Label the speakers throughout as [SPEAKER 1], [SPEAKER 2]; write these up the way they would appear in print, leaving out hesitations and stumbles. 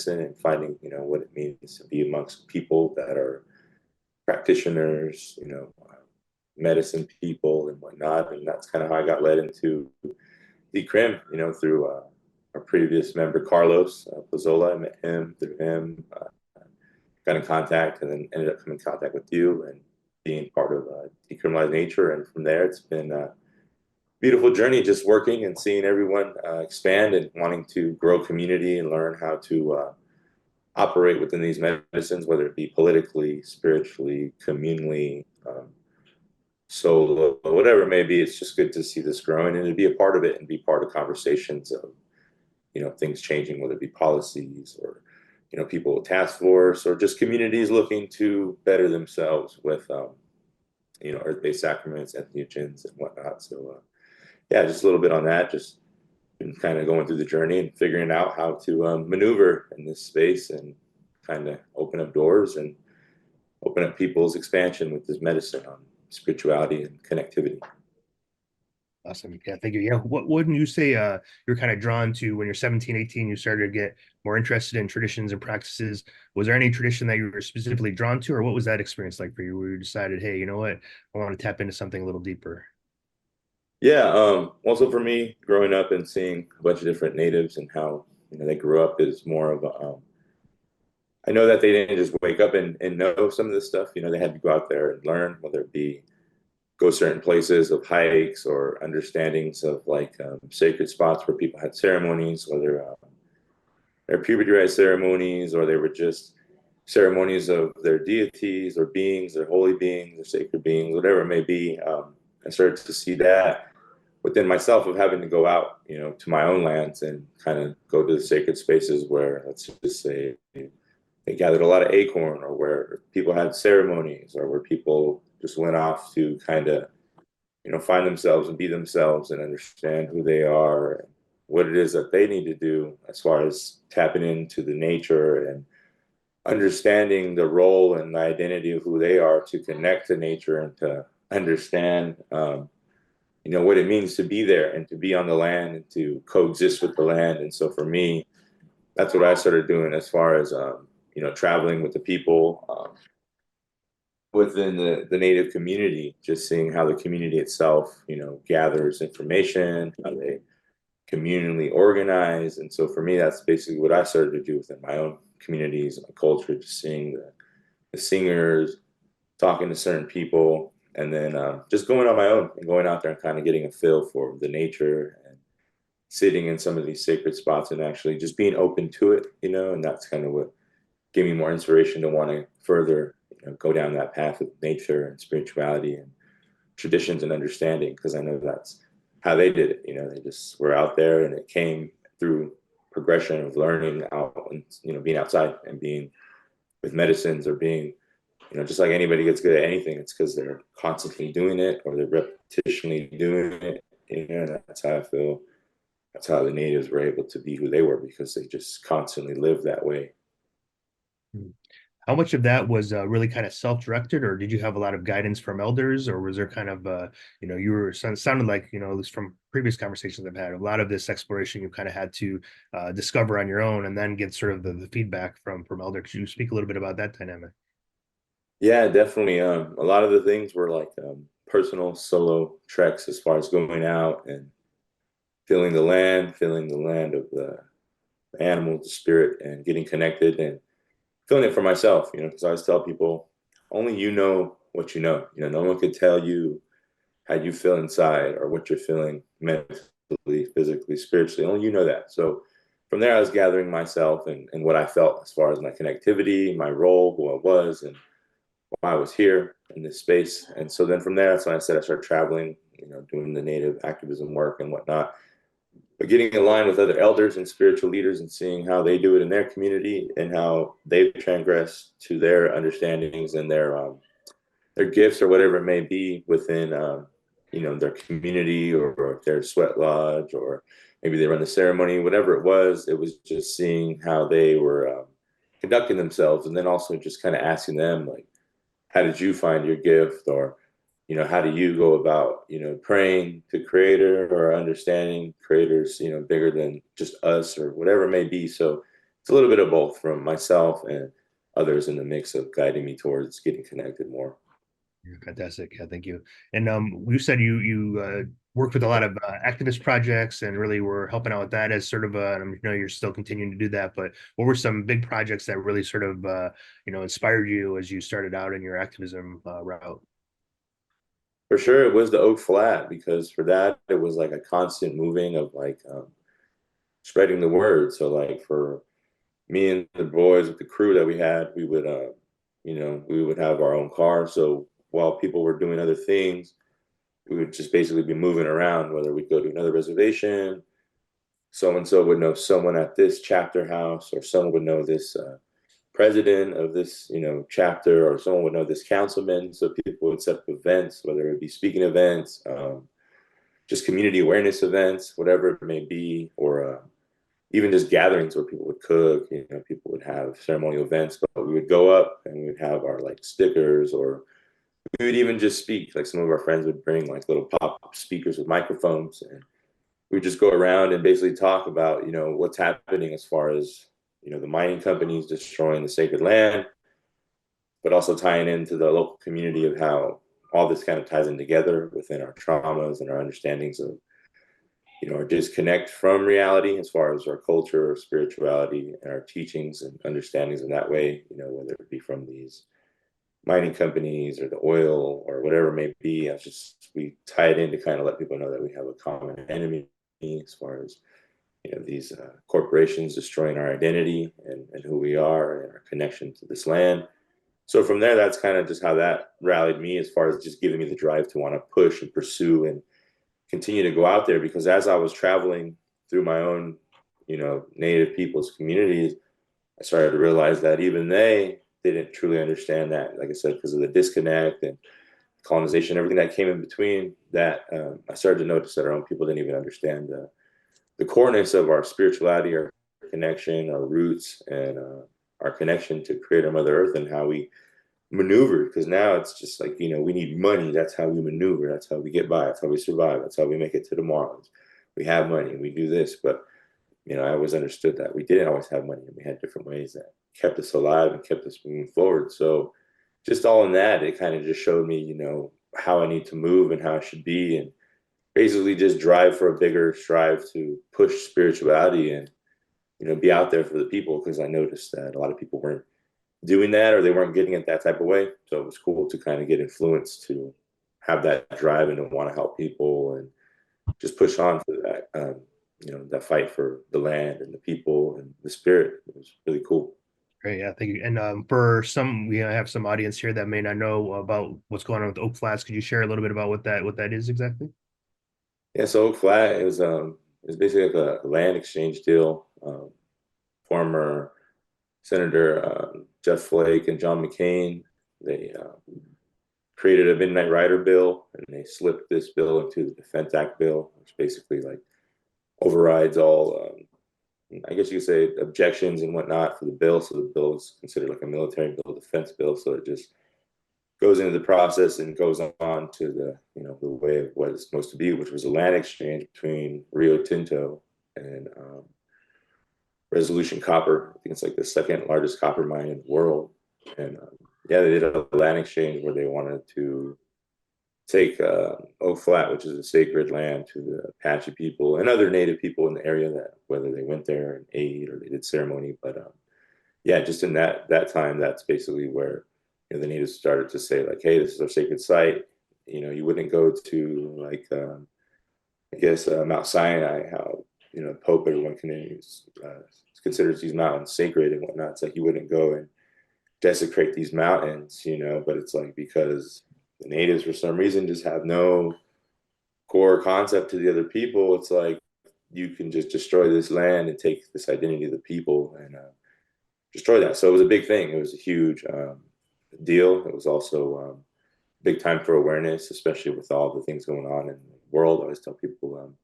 [SPEAKER 1] medicine and finding, what it means to be amongst people that are practitioners, medicine people and whatnot. And that's kind of how I got led into Decrim, through our previous member, Carlos Pozzola. I met him through him, got in contact, and then ended up coming in contact with you and being part of Decriminalize Nature. And from there, it's been a beautiful journey, just working and seeing everyone expand and wanting to grow community and learn how to operate within these medicines, whether it be politically, spiritually, communally, solo, whatever it may be. It's just good to see this growing and to be a part of it and be part of conversations of, things changing, whether it be policies or, people with task force or just communities looking to better themselves with, earth-based sacraments, entheogens and whatnot. So, yeah, just a little bit on that, just been kind of going through the journey and figuring out how to maneuver in this space and kind of open up doors and open up people's expansion with this medicine on spirituality and connectivity.
[SPEAKER 2] Awesome. Yeah, thank you. Yeah. What wouldn't you say you're kind of drawn to when you're 17, 18, you started to get more interested in traditions and practices? Was there any tradition that you were specifically drawn to, or what was that experience like for you where you decided, hey, you know what, I want to tap into something a little deeper?
[SPEAKER 1] Yeah, also for me, growing up and seeing a bunch of different natives and how, they grew up is more of a, I know that they didn't just wake up and know some of this stuff. They had to go out there and learn, whether it be go certain places of hikes or understandings of like sacred spots where people had ceremonies, whether they're puberty rites ceremonies or they were just ceremonies of their deities or beings, their holy beings or sacred beings, whatever it may be. I started to see that within myself of having to go out, to my own lands and kind of go to the sacred spaces where, let's just say, they gathered a lot of acorn or where people had ceremonies or where people just went off to kind of, find themselves and be themselves and understand who they are and what it is that they need to do as far as tapping into the nature and understanding the role and the identity of who they are to connect to nature and to understand, what it means to be there and to be on the land and to coexist with the land. And so for me, that's what I started doing as far as, traveling with the people within the native community, just seeing how the community itself, gathers information, how they communally organize. And so for me, that's basically what I started to do within my own communities and my culture, just seeing the singers, talking to certain people, and then just going on my own and going out there and kind of getting a feel for the nature and sitting in some of these sacred spots and actually just being open to it, and that's kind of what gave me more inspiration to want to further, go down that path of nature and spirituality and traditions and understanding, because I know that's how they did it. They just were out there and it came through progression of learning out and, being outside and being with medicines or being, just like anybody gets good at anything, it's because they're constantly doing it or they're repetitionally doing it. And that's how I feel. That's how the natives were able to be who they were because they just constantly lived that way.
[SPEAKER 2] How much of that was really kind of self-directed, or did you have a lot of guidance from elders, or was there kind of, you were sounded like, at least from previous conversations I've had, a lot of this exploration you kind of had to discover on your own and then get sort of the feedback from elder. Could you speak a little bit about that dynamic?
[SPEAKER 1] Yeah, definitely. A lot of the things were like personal solo treks as far as going out and feeling the land of the animals, the spirit, and getting connected and feeling it for myself, because I always tell people, only you know what you know. No one could tell you how you feel inside or what you're feeling mentally, physically, spiritually. Only you know that. So from there, I was gathering myself and what I felt as far as my connectivity, my role, who I was, and why I was here in this space. And so then from there, that's when I said I started traveling, doing the native activism work and whatnot, but getting aligned with other elders and spiritual leaders and seeing how they do it in their community and how they've transgressed to their understandings and their gifts or whatever it may be within their community or their sweat lodge, or maybe they run the ceremony, whatever it was just seeing how they were conducting themselves, and then also just kind of asking them like, how did you find your gift, or how do you go about, praying to creator or understanding creators, bigger than just us or whatever it may be. So it's a little bit of both from myself and others in the mix of guiding me towards getting connected more.
[SPEAKER 2] Yeah, fantastic. Yeah, thank you. And you said you worked with a lot of activist projects and really were helping out with that as sort of and I know you're still continuing to do that, but what were some big projects that really sort of inspired you as you started out in your activism route?
[SPEAKER 1] For sure, it was the Oak Flat because for that it was like a constant moving of like spreading the word. So like for me and the boys with the crew that we had, we would we would have our own car. So while people were doing other things, we would just basically be moving around, whether we'd go to another reservation, so and so would know someone at this chapter house, or someone would know this president of this, chapter, or someone would know this councilman. So people would set up events, whether it be speaking events, just community awareness events, whatever it may be, or even just gatherings where people would cook. People would have ceremonial events, but we would go up and we would have our like stickers, or we would even just speak. Like some of our friends would bring like little pop speakers with microphones, and we would just go around and basically talk about, what's happening as far as, the mining companies destroying the sacred land, but also tying into the local community of how all this kind of ties in together within our traumas and our understandings of, our disconnect from reality as far as our culture or spirituality and our teachings and understandings in that way, whether it be from these mining companies or the oil or whatever it may be. It's just we tie it in to kind of let people know that we have a common enemy as far as these corporations destroying our identity and who we are and our connection to this land. So from there, that's kind of just how that rallied me as far as just giving me the drive to want to push and pursue and continue to go out there. Because as I was traveling through my own, Native people's communities, I started to realize that even they didn't truly understand that, like I said, because of the disconnect and colonization, everything that came in between that, I started to notice that our own people didn't even understand the coreness of our spirituality, our connection, our roots, and our connection to Creator Mother Earth and how we maneuver. Because now it's just like, we need money. That's how we maneuver. That's how we get by. That's how we survive. That's how we make it to tomorrow. We have money and we do this. But, I always understood that we didn't always have money and we had different ways that kept us alive and kept us moving forward. So just all in that, it kind of just showed me, how I need to move and how I should be. And basically just drive for a bigger strive to push spirituality and be out there for the people, because I noticed that a lot of people weren't doing that or they weren't getting it that type of way. So it was cool to kind of get influenced to have that drive and to want to help people and just push on for that that fight for the land and the people and the spirit. It was really cool.
[SPEAKER 2] Great, yeah, thank you. And for some, we have some audience here that may not know about what's going on with Oak Flats. Could you share a little bit about what that is exactly?
[SPEAKER 1] Yeah, so Oak Flat is basically like a land exchange deal. Former Senator Jeff Flake and John McCain, they created a Midnight Rider bill, and they slipped this bill into the Defense Act bill, which basically like overrides all, I guess you could say, objections and whatnot for the bill. So the bill is considered like a military bill, defense bill. So it just goes into the process and goes on to the way of what it's supposed to be, which was a land exchange between Rio Tinto and Resolution Copper. I think it's like the second largest copper mine in the world. And yeah, they did a land exchange where they wanted to take Oak Flat, which is a sacred land to the Apache people and other Native people in the area, that whether they went there and ate or they did ceremony. But yeah, just in that time, that's basically where the natives started to say like, hey, this is our sacred site. You wouldn't go to like I guess Mount Sinai, how Pope everyone considers these mountains sacred and whatnot. It's like you wouldn't go and desecrate these mountains, but it's like because the natives for some reason just have no core concept to the other people. It's like you can just destroy this land and take this identity of the people and destroy that. So it was a big thing. It was a huge deal. It was also big time for awareness, especially with all the things going on in the world. I always tell people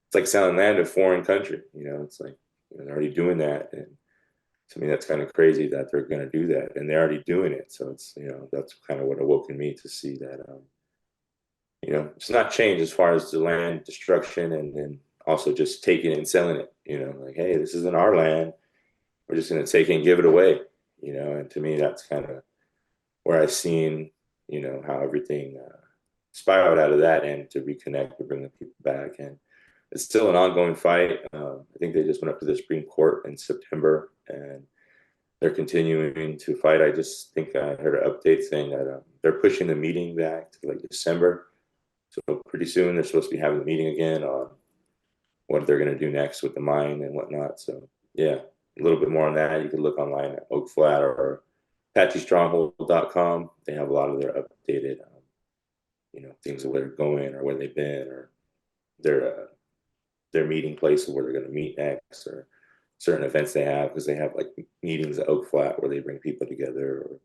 [SPEAKER 1] it's like selling land to a foreign country. It's like they're already doing that, and to me, that's kind of crazy that they're going to do that, and they're already doing it. So it's that's kind of what awoken me to see that it's not change as far as the land destruction, and then also just taking it and selling it. Like, hey, this isn't our land. we're just going to take it and give it away, and to me, that's kind of where I've seen, how everything spiraled out of that and to reconnect and bring the people back. And it's still an ongoing fight. I think they just went up to the Supreme Court in September and they're continuing to fight. I just think I heard an update saying that they're pushing the meeting back to like December. So pretty soon they're supposed to be having the meeting again on what they're going to do next with the mine and whatnot. So yeah, a little bit more on that. You can look online at Oak Flat or ApacheStronghold.com. They have a lot of their updated, things of where they're going or where they've been or their meeting place of where they're going to meet next or certain events they have because they have like meetings at Oak Flat where they bring people together or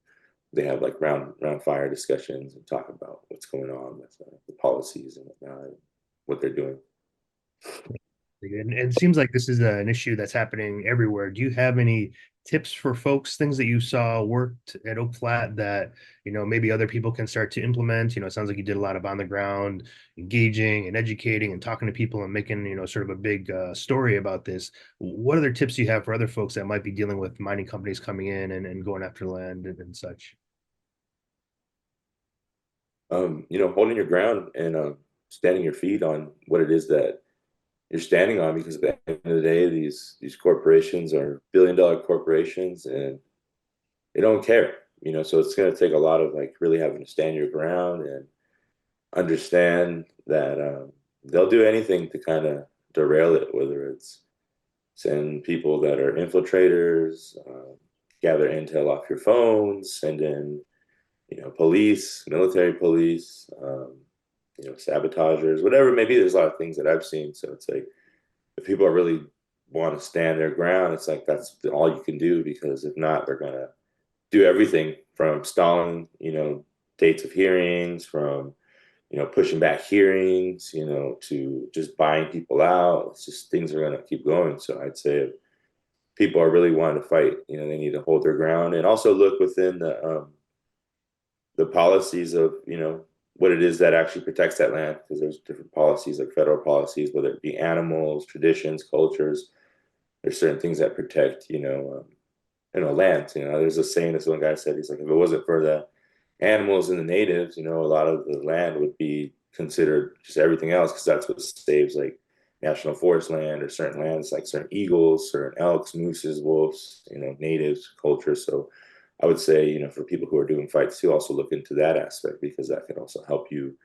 [SPEAKER 1] they have like round fire discussions and talk about what's going on with the policies and whatnot, and what they're doing.
[SPEAKER 2] And it seems like this is an issue that's happening everywhere. Do you have any tips for folks, things that you saw worked at Oak Flat that, maybe other people can start to implement? It sounds like you did a lot of on the ground engaging and educating and talking to people and making, sort of a big story about this. What other tips do you have for other folks that might be dealing with mining companies coming in and going after land and such?
[SPEAKER 1] Holding your ground and standing your feet on what it is that you're standing on, because at the end of the day, these corporations are billion-dollar corporations and they don't care, so it's going to take a lot of like really having to stand your ground and understand that they'll do anything to kind of derail it, whether it's send people that are infiltrators, gather intel off your phones, send in, police, military police, sabotagers, whatever. Maybe there's a lot of things that I've seen. So it's like if people are really want to stand their ground, it's like that's all you can do, because if not, they're gonna do everything from stalling, dates of hearings, from pushing back hearings, to just buying people out. It's just things are gonna keep going. So I'd say if people are really wanting to fight, they need to hold their ground and also look within the policies of what it is that actually protects that land, because there's different policies like federal policies, whether it be animals, traditions, cultures. There's certain things that protect land. There's a saying this one guy said, he's like, if it wasn't for the animals and the natives, a lot of the land would be considered just everything else, because that's what saves like national forest land or certain lands like certain eagles, certain elks, mooses, wolves, natives, culture. So I would say, for people who are doing fights to also look into that aspect, because that can also help you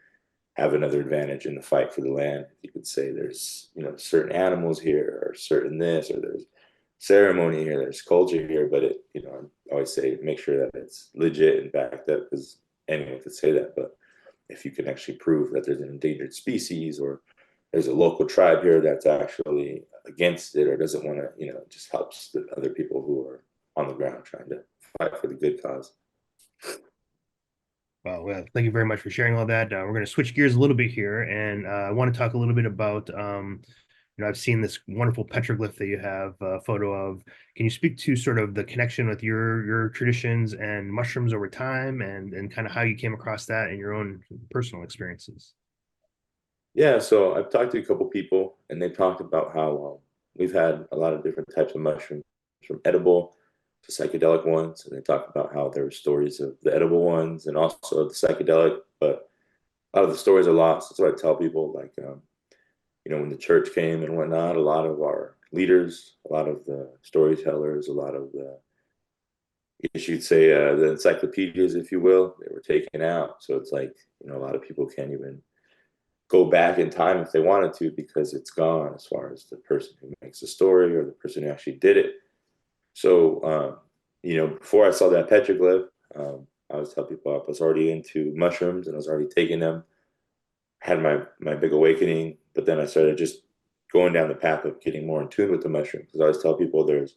[SPEAKER 1] have another advantage in the fight for the land. You could say there's, certain animals here or certain this, or there's ceremony here, there's culture here, but I always say make sure that it's legit and backed up, because anyone could say that. But if you can actually prove that there's an endangered species or there's a local tribe here that's actually against it or doesn't want to, it just helps the other people who are on the ground trying to fight for the good cause.
[SPEAKER 2] Well, thank you very much for sharing all that. We're going to switch gears a little bit here, and I want to talk a little bit about, I've seen this wonderful petroglyph that you have a photo of. Can you speak to sort of the connection with your traditions and mushrooms over time, and kind of how you came across that in your own personal experiences?
[SPEAKER 1] Yeah, so I've talked to a couple people, and they talked about how we've had a lot of different types of mushrooms, from edible to psychedelic ones, and they talk about how there were stories of the edible ones and also of the psychedelic, but a lot of the stories are lost. That's what I tell people, like, when the church came and whatnot, a lot of our leaders, a lot of the storytellers, a lot of the, I guess you'd say, the encyclopedias, if you will, they were taken out. So it's like, a lot of people can't even go back in time if they wanted to, because it's gone as far as the person who makes the story or the person who actually did it. So, before I saw that petroglyph, I was telling people I was already into mushrooms and I was already taking them. Had my big awakening, but then I started just going down the path of getting more in tune with the mushrooms. Because I always tell people there's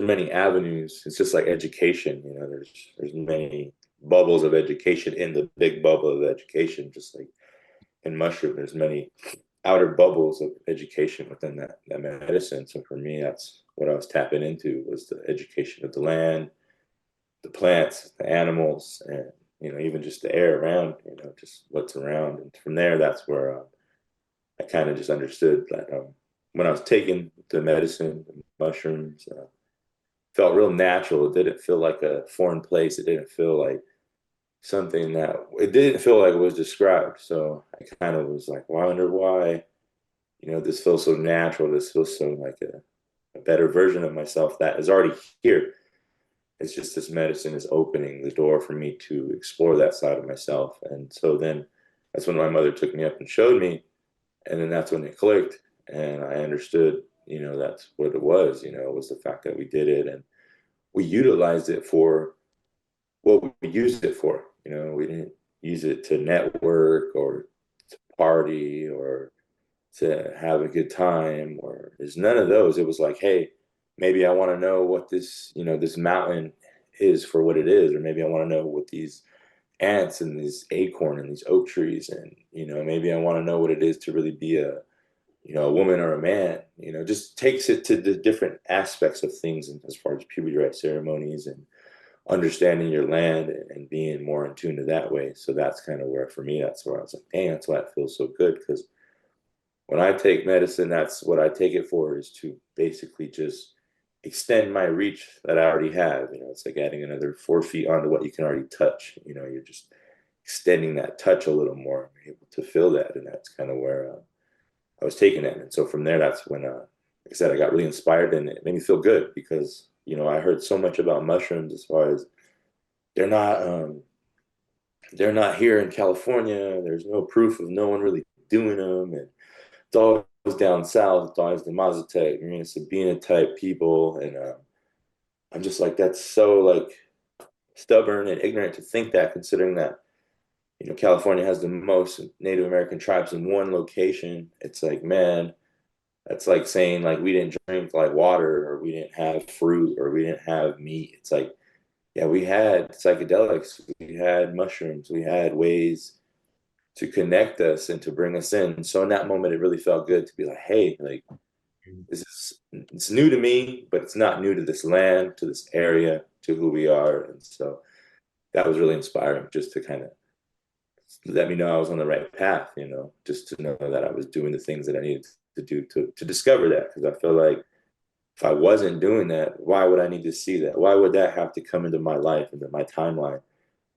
[SPEAKER 1] many avenues. It's just like education, there's many bubbles of education in the big bubble of education, just like in mushroom, there's many outer bubbles of education within that medicine. So for me, that's what I was tapping into, was the education of the land, the plants, the animals, and even just the air around, just what's around. And from there, that's where I kind of just understood that when I was taking the medicine, the mushrooms, felt real natural. It didn't feel like a foreign place. It didn't feel like something that it didn't feel like it was described. So I kind of was like, well, I wonder why, this feels so natural. This feels so like a better version of myself that is already here. It's just this medicine is opening the door for me to explore that side of myself. And so then that's when my mother took me up and showed me. And then that's when it clicked. And I understood, that's what it was, it was the fact that we did it and we utilized it for what we used it for. We didn't use it to network or to party or to have a good time or there's none of those. It was like, hey, maybe I want to know what this mountain is for what it is, or maybe I want to know what these ants and these acorn and these oak trees and maybe I want to know what it is to really be a woman or a man, just takes it to the different aspects of things and as far as puberty right ceremonies and understanding your land and being more in tune to that way. So that's kind of where for me, that's where I was like, dang, that's why it feels so good because when I take medicine, that's what I take it for is to basically just extend my reach that I already have. It's like adding another 4 feet onto what you can already touch. You're just extending that touch a little more, able to feel that. And that's kind of where I was taking it. And so from there, that's when, like I said, I got really inspired and it made me feel good because, I heard so much about mushrooms as far as they're not, um, they're not here in California. There's no proof of no one really doing them. And it's always down south. It's always the Mazatec, Marina Sabina type people. And I'm just like, that's so like stubborn and ignorant to think that, considering that, California has the most Native American tribes in one location. It's like, man, that's like saying like we didn't drink like water or we didn't have fruit or we didn't have meat. It's like, yeah, we had psychedelics, we had mushrooms, we had ways to connect us and to bring us in. So in that moment, it really felt good to be like, hey, like this is it's new to me, but it's not new to this land, to this area, to who we are. And so that was really inspiring just to kind of let me know I was on the right path, just to know that I was doing the things that I needed to do to discover that. Because I feel like if I wasn't doing that, why would I need to see that? Why would that have to come into my life, into my timeline?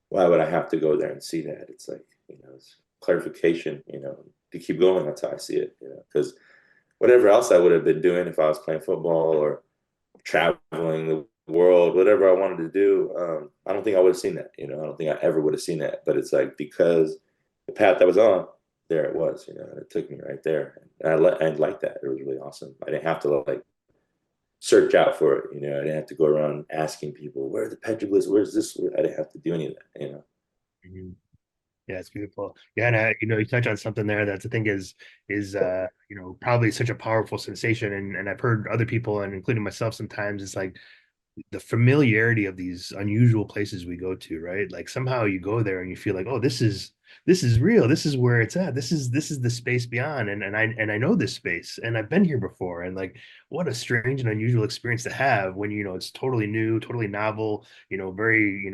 [SPEAKER 1] Why would I have to go there and see that? It's like, it's clarification, to keep going. That's how I see it, because whatever else I would have been doing if I was playing football or traveling the world, whatever I wanted to do, I don't think I would have seen that. I don't think I ever would have seen that. But it's like because the path I was on, there it was. And it took me right there, and I liked that. It was really awesome. I didn't have to like search out for it. I didn't have to go around asking people where are the petroglyphs, where's this. I didn't have to do any of that.
[SPEAKER 2] Mhm. Yeah, it's beautiful. Yeah, and you touch on something there that I think is probably such a powerful sensation, and I've heard other people, and including myself, sometimes it's like the familiarity of these unusual places we go to, right? Like somehow you go there and you feel like, oh, this is real. This is where it's at. This is the space beyond. And I know this space and I've been here before. And like what a strange and unusual experience to have when it's totally new, totally novel, very,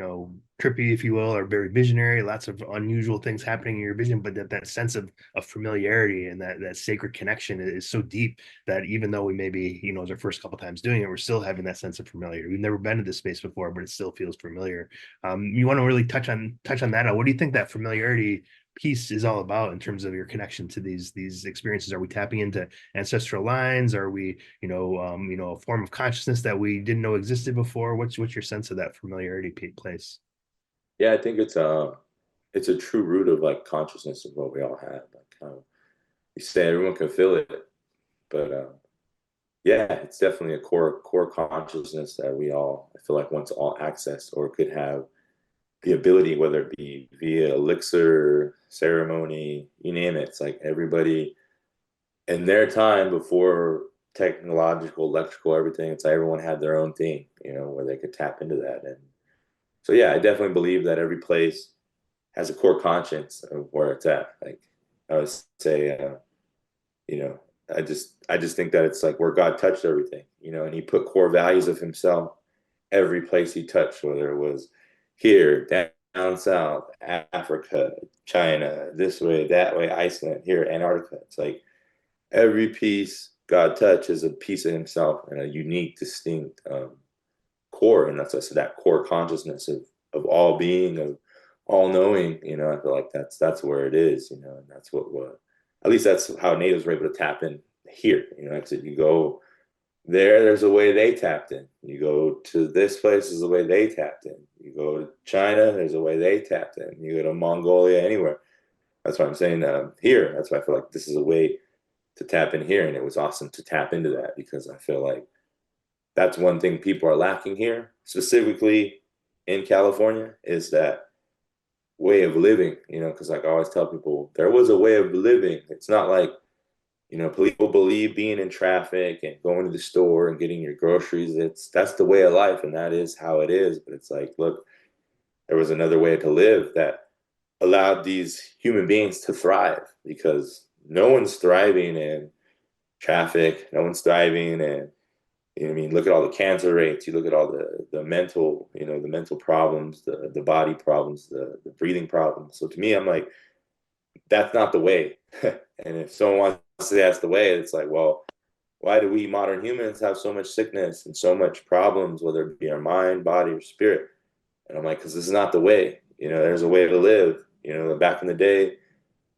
[SPEAKER 2] trippy, if you will, or very visionary, lots of unusual things happening in your vision, but that sense of familiarity and that sacred connection is so deep that even though we maybe, it's our first couple times doing it, we're still having that sense of familiarity. We've never been to this space before, but it still feels familiar. You want to really touch on that? What do you think that familiarity piece is all about in terms of your connection to these experiences? Are we tapping into ancestral lines? Are we, a form of consciousnness that we didn't know existed before? What's your sense of that familiarity place?
[SPEAKER 1] Yeah, I think it's a true root of like consciousness of what we all have. Like you say, everyone can feel it, but yeah, it's definitely a core consciousness that we all I feel like wants all access or could have the ability, whether it be via elixir, ceremony, you name it. It's like everybody in their time before technological, electrical, everything. It's like everyone had their own thing, where they could tap into that. And so yeah, I definitely believe that every place has a core conscience of where it's at. Like I would say, you know, I just think that it's like where God touched everything, and He put core values of Himself every place He touched, whether it was here, down south, Africa, China, this way, that way, Iceland, here, Antarctica. It's like every piece. God touch is a piece of himself and a unique, distinct core. And that's I said that core consciousness of all being, of all knowing, I feel like that's where it is, and that's what at least that's how natives were able to tap in here. Like I said, you go there's a way they tapped in. You go to this place, there's a way they tapped in. You go to China, there's a way they tapped in. You go to Mongolia, anywhere. That's why I'm saying here. That's why I feel like this is a way to tap in here. And it was awesome to tap into that because I feel like that's one thing people are lacking here, specifically in California, is that way of living, because like I always tell people, there was a way of living. It's not like, people believe being in traffic and going to the store and getting your groceries, that's the way of life and that is how it is. But it's like, look, there was another way to live that allowed these human beings to thrive because no one's thriving in traffic, no one's thriving in, what I mean, look at all the cancer rates, you look at all the mental, the mental problems, the body problems, the breathing problems. So to me, I'm like, that's not the way. And if someone wants to say that's the way, it's like, well, why do we modern humans have so much sickness and so much problems, whether it be our mind, body, or spirit? And I'm like, because this is not the way. There's a way to live. Back in the day,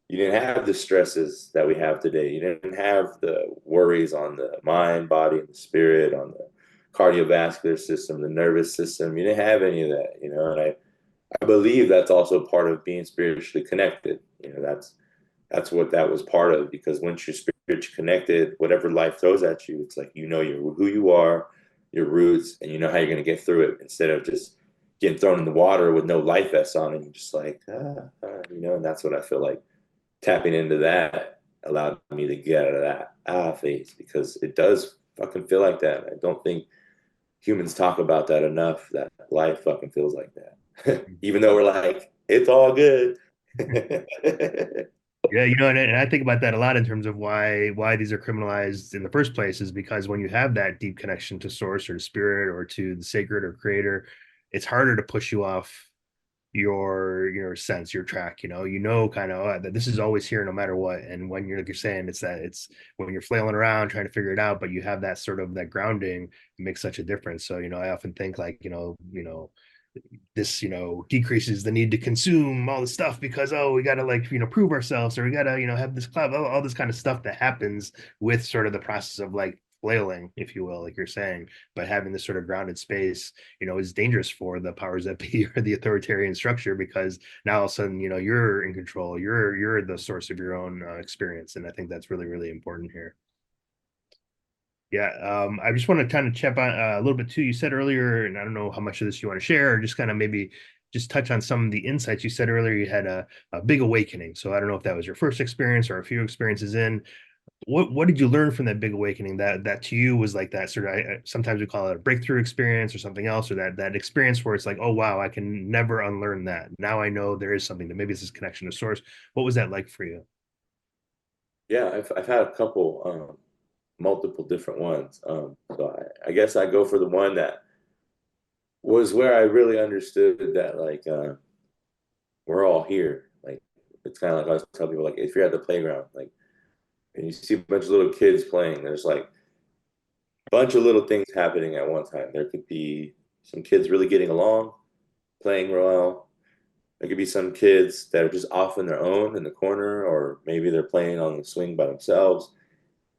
[SPEAKER 1] you didn't have the stresses that we have today. You didn't have the worries on the mind, body, and the spirit, on the cardiovascular system, the nervous system. You didn't have any of that, and I believe that's also part of being spiritually connected. That's what that was part of, because once you're spiritually connected, whatever life throws at you, it's like who you are, your roots, and you know how you're going to get through it instead of just getting thrown in the water with no life vest on and you're just like, and that's what I feel like tapping into that allowed me to get out of that phase, because it does fucking feel like that. I don't think humans talk about that enough, that life fucking feels like that. Even though we're like, it's all good.
[SPEAKER 2] Yeah, and I think about that a lot in terms of why these are criminalized in the first place is because when you have that deep connection to source or to spirit or to the sacred or creator, it's harder to push you off your sense, your track. Kind of that this is always here no matter what. And when you're like you're saying, it's when you're flailing around trying to figure it out, but you have that sort of that grounding, it makes such a difference. So, I often think like, this decreases the need to consume all the stuff because we got to like prove ourselves, or we got to have this club, all this kind of stuff that happens with sort of the process of like flailing, if you will, like you're saying. But having this sort of grounded space is dangerous for the powers that be or the authoritarian structure, because now all of a sudden you're in control, you're the source of your own experience. And I think that's really, really important here. Yeah, I just want to kind of chat on a little bit too. You said earlier, and I don't know how much of this you want to share, or just kind of maybe just touch on some of the insights. You said earlier you had a big awakening. So I don't know if that was your first experience or a few experiences in. What did you learn from that big awakening that to you was like that sort of, sometimes we call it a breakthrough experience or something else, or that experience where it's like, oh wow, I can never unlearn that. Now I know there is something that maybe it's this connection to source. What was that like for you?
[SPEAKER 1] Yeah, I've had a couple, multiple different ones. So I guess I go for the one that was where I really understood that like we're all here. Like it's kind of like I was telling people, like if you're at the playground, like and you see a bunch of little kids playing, there's like a bunch of little things happening at one time. There could be some kids really getting along, playing well. There could be some kids that are just off on their own in the corner, or maybe they're playing on the swing by themselves.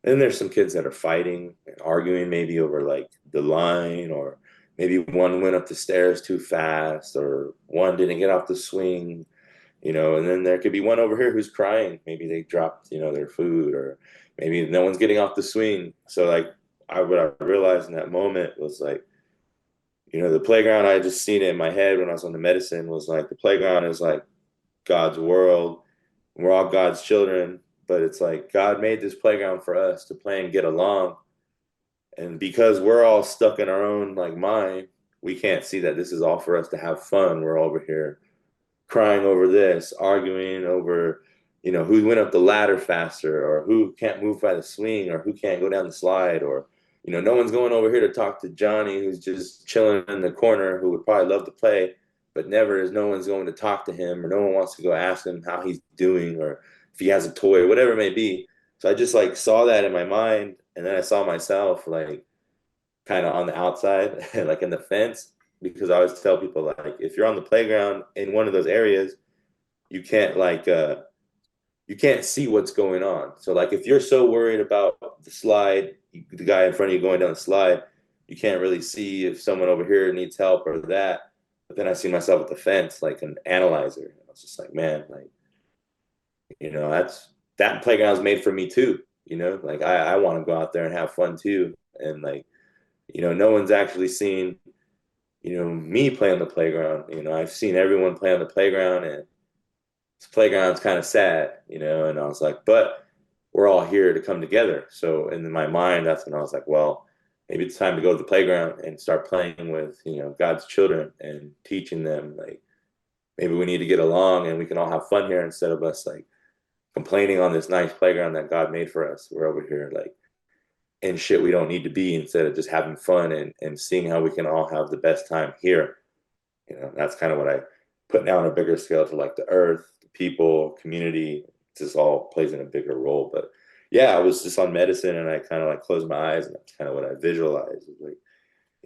[SPEAKER 1] And then there's some kids that are fighting and arguing maybe over like the line, or maybe one went up the stairs too fast, or one didn't get off the swing, and then there could be one over here who's crying. Maybe they dropped, their food, or maybe no one's getting off the swing. So like what I realized in that moment was like, the playground, I just seen it in my head when I was on the medicine, was like the playground is like God's world. We're all God's children, but it's like God made this playground for us to play and get along. And because we're all stuck in our own like mind, we can't see that this is all for us to have fun. We're over here crying over this, arguing over, who went up the ladder faster, or who can't move by the swing, or who can't go down the slide, or, no one's going over here to talk to Johnny, who's just chilling in the corner, who would probably love to play, but no one's going to talk to him, or no one wants to go ask him how he's doing, or if he has a toy, or whatever it may be. So I just like saw that in my mind, and then I saw myself like kind of on the outside, like in the fence, because I always tell people like if you're on the playground in one of those areas, you can't you can't see what's going on. So like if you're so worried about the slide, the guy in front of you going down the slide, you can't really see if someone over here needs help or that. But then I see myself at the fence like an analyzer. I was just like, man, like that playground's made for me too. Like I want to go out there and have fun too. And like, no one's actually seen, me play on the playground. I've seen everyone play on the playground, and this playground's kind of sad, and I was like, but we're all here to come together. So in my mind, that's when I was like, well, maybe it's time to go to the playground and start playing with, God's children and teaching them like maybe we need to get along and we can all have fun here instead of us like complaining on this nice playground that God made for us. We're over here like in shit we don't need to be instead of just having fun and seeing how we can all have the best time here. That's kind of what I put now on a bigger scale to like the earth, the people, community. This all plays in a bigger role. But yeah, I was just on medicine and I kind of like closed my eyes and that's kind of what I visualized. It was like,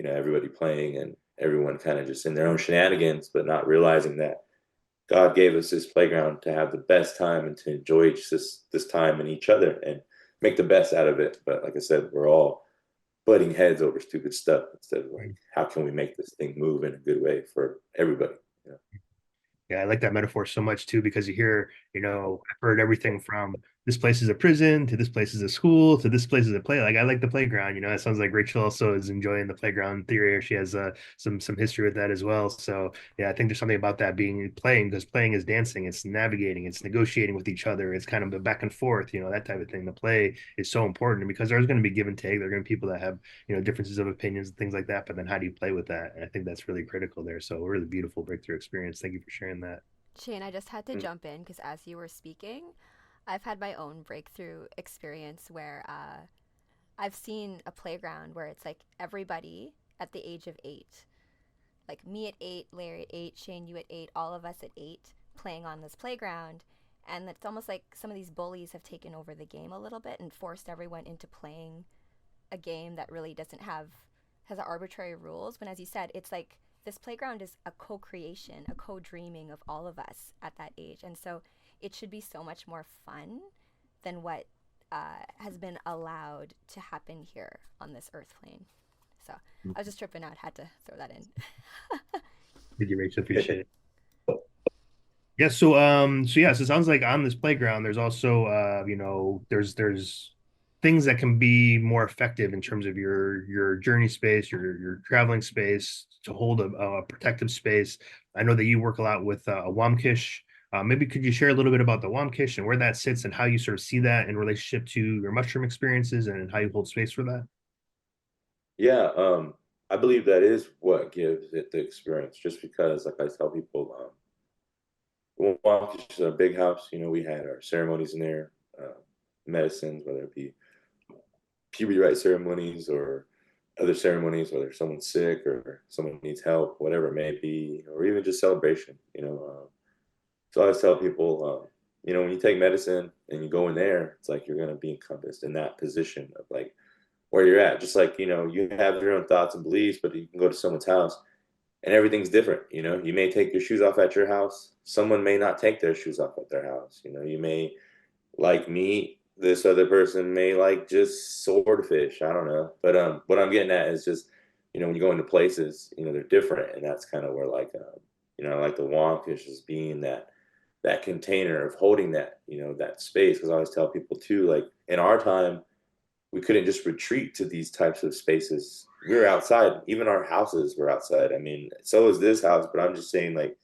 [SPEAKER 1] everybody playing and everyone kind of just in their own shenanigans, but not realizing that God gave us this playground to have the best time and to enjoy this time and each other and make the best out of it. But like I said, we're all butting heads over stupid stuff instead of like, how can we make this thing move in a good way for everybody?
[SPEAKER 2] Yeah, I like that metaphor so much too, because you hear, I've heard everything from this place is a prison to this place is a school to this place is a play. Like I like the playground, it sounds like Rachel also is enjoying the playground theory, or she has some history with that as well. So yeah, I think there's something about that being playing, because playing is dancing, it's navigating, it's negotiating with each other, it's kind of the back and forth, that type of thing. The play is so important because there's going to be give and take. There are going to be people that have, differences of opinions and things like that. But then how do you play with that? And I think that's really critical there. So a really beautiful breakthrough experience. Thank you for sharing that.
[SPEAKER 3] Shane, I just had to
[SPEAKER 1] Mm.
[SPEAKER 3] jump in because as you were speaking, I've had my own breakthrough experience where I've seen a playground where it's like everybody at the age of 8, like me at 8, Larry at 8, Shane, you at 8, all of us at 8, playing on this playground. And it's almost like some of these bullies have taken over the game a little bit and forced everyone into playing a game that really doesn't have has arbitrary rules. When, as you said, it's like this playground is a co-creation, a co-dreaming of all of us at that age, and so it should be so much more fun than what has been allowed to happen here on this earth plane. So I was just tripping out, had to throw that in.
[SPEAKER 2] Thank you, Rachel. Appreciate it. Yeah, so yes, it sounds like on this playground, there's also there's things that can be more effective in terms of your journey space, your traveling space to hold a protective space. I know that you work a lot with a Wamkish. Maybe could you share a little bit about the Wamkish and where that sits and how you sort of see that in relationship to your mushroom experiences and how you hold space for that?
[SPEAKER 1] Yeah, I believe that is what gives it the experience. Just because, like I tell people, Milwaukee's a big house. We had our ceremonies in there, medicines, whether it be puberty right ceremonies or other ceremonies, whether someone's sick or someone needs help, whatever it may be, or even just celebration. So I always tell people, when you take medicine and you go in there, it's like you're going to be encompassed in that position of like where you're at. Just like, you have your own thoughts and beliefs, but you can go to someone's house and everything's different. You may take your shoes off at your house. Someone may not take their shoes off at their house. You may like meat. This other person may like just swordfish. I don't know. But what I'm getting at is just, when you go into places, they're different. And that's kind of where like, like the wonkish is being that container of holding that, that space. Because I always tell people too, like in our time, we couldn't just retreat to these types of spaces. We were outside. Even our houses were outside. I mean, so is this house, but I'm just saying like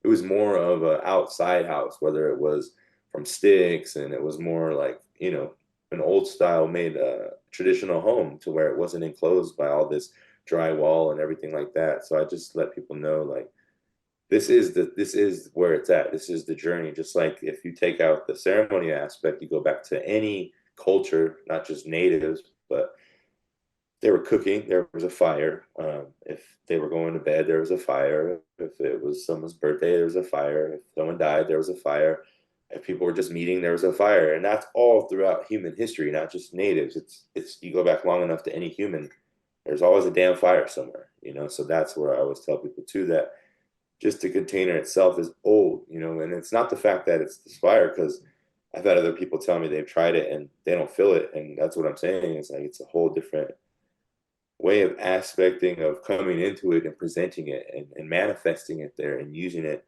[SPEAKER 1] it was more of a outside house, whether it was from sticks and it was more like, an old style made traditional home to where it wasn't enclosed by all this drywall and everything like that. So I just let people know like this is where it's at. This is the journey. Just like if you take out the ceremony aspect, you go back to any culture, not just natives, but they were cooking, there was a fire. If they were going to bed, there was a fire. If it was someone's birthday, there was a fire. If someone died, there was a fire. If people were just meeting, there was a fire, and that's all throughout human history, not just natives. It's you go back long enough to any human, there's always a damn fire somewhere, you know. So that's where I always tell people too that just the container itself is old, you know, and it's not the fact that it's this fire because I've had other people tell me they've tried it and they don't feel it, and that's what I'm saying. It's like it's a whole different way of aspecting of coming into it and presenting it and manifesting it there and using it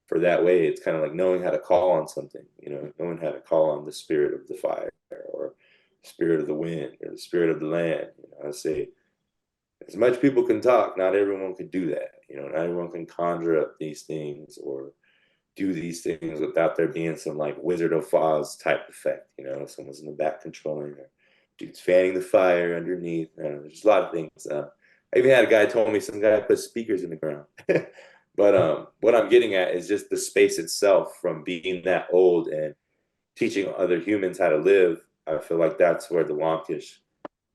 [SPEAKER 1] for that way. It's kind of like knowing how to call on something, you know, knowing how to call on the spirit of the fire or spirit of the wind or the spirit of the land. You know, I say as much people can talk, not everyone can do that. You know, not everyone can conjure up these things or do these things without there being some like Wizard of Oz type effect. You know, someone's in the back controlling or dude's fanning the fire underneath. There's a lot of things. I even had a guy told me some guy put speakers in the ground. But what I'm getting at is just the space itself from being that old and teaching other humans how to live. I feel like that's where the Wonkish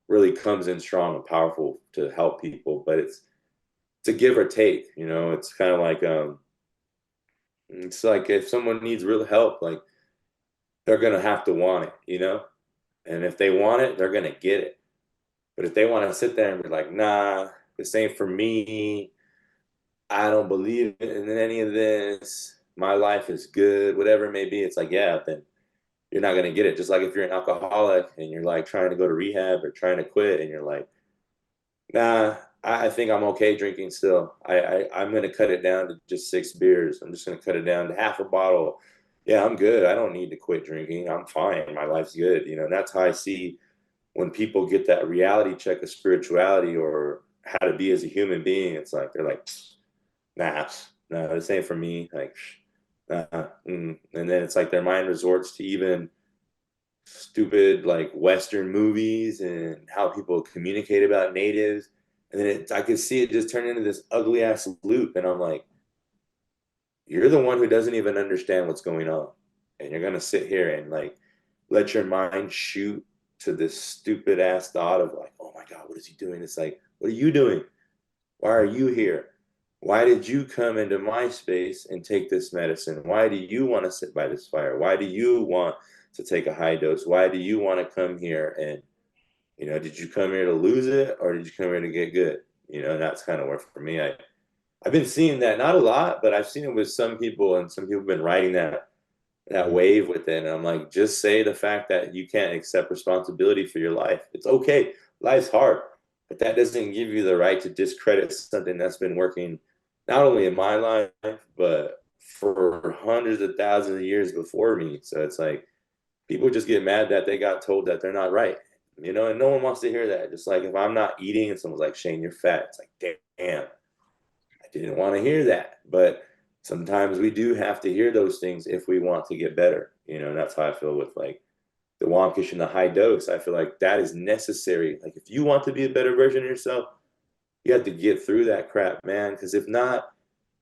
[SPEAKER 1] really comes in strong and powerful to help people. But it's a give or take, you know. It's like if someone needs real help, like they're gonna have to want it, you know. And if they want it, they're gonna get it. But if they want to sit there and be like, nah, this ain't for me, I don't believe in any of this, my life is good, whatever it may be, it's like, yeah, then you're not gonna get it. Just like if you're an alcoholic and you're like trying to go to rehab or trying to quit and you're like, nah, I think I'm okay drinking still. I'm gonna cut it down to just 6 beers. I'm just gonna cut it down to half a bottle. Yeah, I'm good. I don't need to quit drinking. I'm fine. My life's good. You know, and that's how I see when people get that reality check of spirituality or how to be as a human being. It's like they're like, nah, nah, this ain't for me. Like, nah, and then it's like their mind resorts to even stupid like Western movies and how people communicate about natives. And then I could see it just turn into this ugly ass loop. And I'm like, you're the one who doesn't even understand what's going on. And you're gonna sit here and like let your mind shoot to this stupid ass thought of like, oh my God, what is he doing? It's like, what are you doing? Why are you here? Why did you come into my space and take this medicine? Why do you want to sit by this fire? Why do you want to take a high dose? Why do you want to come here? And, you know, did you come here to lose it or did you come here to get good? You know, and that's kind of where for me, I've been seeing that, not a lot, but I've seen it with some people and some people have been riding that wave with it. And I'm like, just say the fact that you can't accept responsibility for your life. It's okay. Life's hard, but that doesn't give you the right to discredit something that's been working not only in my life, but for hundreds of thousands of years before me. So it's like people just get mad that they got told that they're not right, you know, and no one wants to hear that. Just like if I'm not eating and someone's like, Shane, you're fat. It's like, damn, I didn't want to hear that. But sometimes we do have to hear those things if we want to get better, you know, and that's how I feel with like the wonkish and the high dose. I feel like that is necessary. Like if you want to be a better version of yourself, you have to get through that crap, man. Because if not,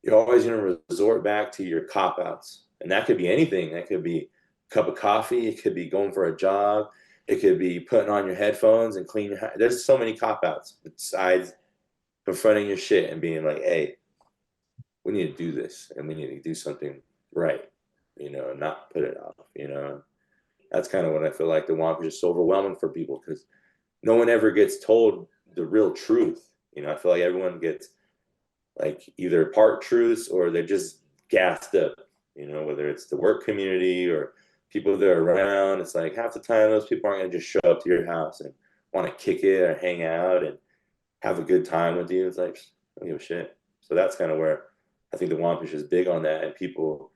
[SPEAKER 1] you're always going to resort back to your cop outs. And that could be anything. That could be a cup of coffee. It could be going for a jog. It could be putting on your headphones and clean your house. There's so many cop outs besides confronting your shit and being like, hey, we need to do this and we need to do something right, you know, and not put it off, you know. That's kind of what I feel like the Wonka is so overwhelming for people because no one ever gets told the real truth. You know, I feel like everyone gets like either part truths or they're just gassed up, you know, whether it's the work community or people that are around. It's like half the time those people aren't going to just show up to your house and want to kick it or hang out and have a good time with you. It's like, I don't give a shit. So that's kind of where I think the Wampish is big on that, and people